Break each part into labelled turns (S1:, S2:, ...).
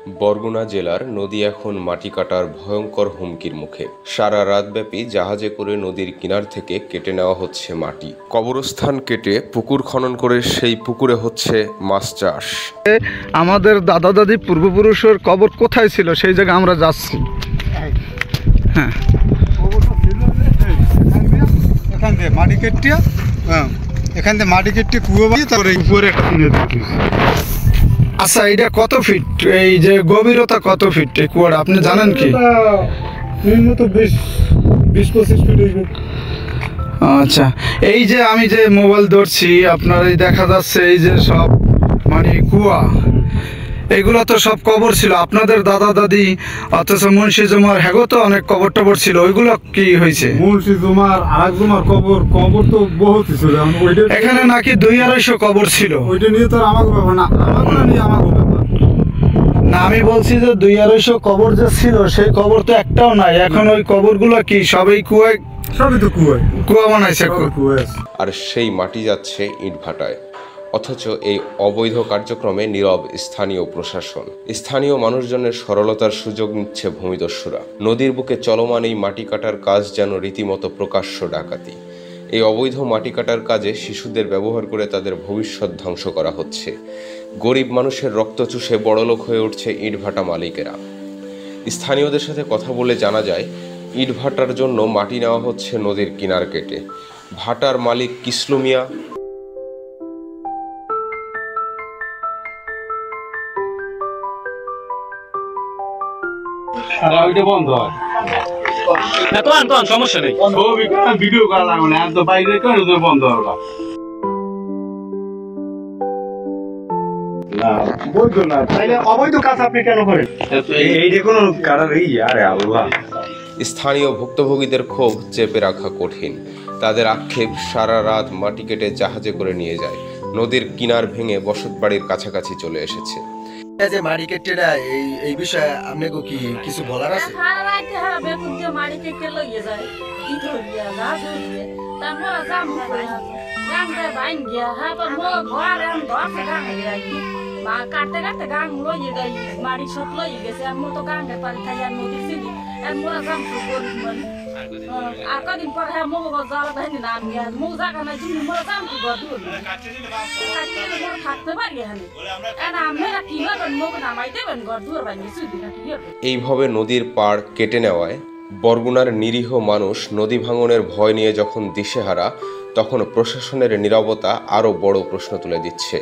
S1: বরগুনা জেলার নদী এখন মাটি কাটার ভয়ঙ্কর হুমকির মুখে। সারা রাতব্যাপী জাহাজে করে নদীর কিনার থেকে কেটে নেওয়া হচ্ছে মাটি। কবরস্থান কেটে পুকুর খনন করে সেই পুকুরে হচ্ছে মাছ চাষ।
S2: আমাদের দাদা দাদি পূর্বপুরুষের কবর কোথায় ছিল সেই জায়গায় আমরা যাচ্ছি। হ্যাঁ,
S3: এখান থেকে মাটি কেটে এখান থেকে মাটি কেটে কুয়ো বানিয়ে তারপরে উপরে একটা কিনে দিচ্ছি।
S2: আচ্ছা, এটা কত ফিট? এই যে গভীরতা কত ফিট এই কুয়াটা আপনি জানেন কি?
S3: নিম্নত 20-25 ফিট হইবে।
S2: আচ্ছা, এই যে আমি যে মোবাইল ধরছি আপনার এই দেখা যাচ্ছে এই যে সব মানে কুয়া, এগুলো তো সব কবর ছিল আপনাদের দাদা দাদি, অথচ মুন্সি জমার হ্যাগো তো অনেক কবর টবর ছিল, ওইগুলো কি হয়েছে?
S3: মুন্সি জমার আর জমার কবর তো বহুত ছিল।
S2: এখানে নাকি 200-250 কবর ছিল।
S3: ওইটা নিয়ে তো আমাকে ব্যাপার না, আমাকে নিয়ে আমাকে ব্যাপার
S2: না, আমি বলছি যে 200-250 কবর যে ছিল সেই কবর তো একটাও নাই। এখন ওই কবরগুলো কি সবই কুয়ায়?
S3: সবই তো
S2: কুয়া বানাইছে।
S1: আর সেই মাটি যাচ্ছে ইটভাটায়। অথচ এই অবৈধ কার্যক্রমে নীরব স্থানীয় প্রশাসন। স্থানীয় মানুষজনের সরলতার সুযোগ নিচ্ছে ভূমিদস্যুরা। নদীর বুকে চলমান এই মাটি কাটার কাজ যেন রীতিমতো প্রকাশ্য ডাকাতি। এই অবৈধ মাটি কাটার কাজে শিশুদের ব্যবহার করে তাদের ভবিষ্যৎ ধ্বংস করা হচ্ছে। গরিব মানুষের রক্ত চুষে বড়লোক হয়ে উঠছে ইটভাটা মালিকেরা। স্থানীয়দের সাথে কথা বলে জানা যায়, ইটভাটার জন্য মাটি নেওয়া হচ্ছে নদীর কিনার কেটে। ভাটার মালিক কিসলু মিয়া
S3: বন্ধ হয়।
S4: সমস্যা নেই,
S3: ভিডিও করা লাগবে না, তো বাইরে বন্ধ হবে। অবৈধ কাজ আপনি কেন করেন?
S1: স্থানীয় ভুক্তভোগীদের ক্ষোভ চেপে রাখা কঠিন। তাদের আক্ষেপ, সারা রাত মাটি কেটে জাহাজে করে নিয়ে যায়, নদীর কিনার ভেঙে বসতবাড়ির কাছাকাছি চলে এসেছে।
S5: যে মাটি কেটেটা এই বিষয়ে আপনাকে কি কিছু বলার আছে?
S6: কাটতে কাটতে গাং লইয়ে যাই মাটি সব লইয়ে গেছে। আমি তো গাঙ্গের পানি খাই আর নদী চিনি মোরা জাম আর কদিন পর হ্যাঁ মো জ্বালা দেয়নি না আমি আর মো জায়গা নাই তুমি মোরা জাম থাকতে পারি এখানে আমরা কি হবেন মুখ নামাই দেবেন ঘর দুয়ার বানিয়ে শুধু না কি হবে।
S1: এইভাবে নদীর পাড় কেটে নেওয়ায় বরগুনার নিরীহ মানুষ নদী ভাঙনের ভয় নিয়ে যখন দিশেহারা, তখন প্রশাসনের নীরবতা আরও বড় প্রশ্ন তুলে দিচ্ছে।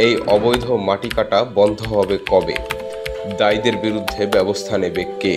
S1: এই অবৈধ মাটি কাটা বন্ধ হবে কবে? দায়ীদের বিরুদ্ধে ব্যবস্থা নেবে কে?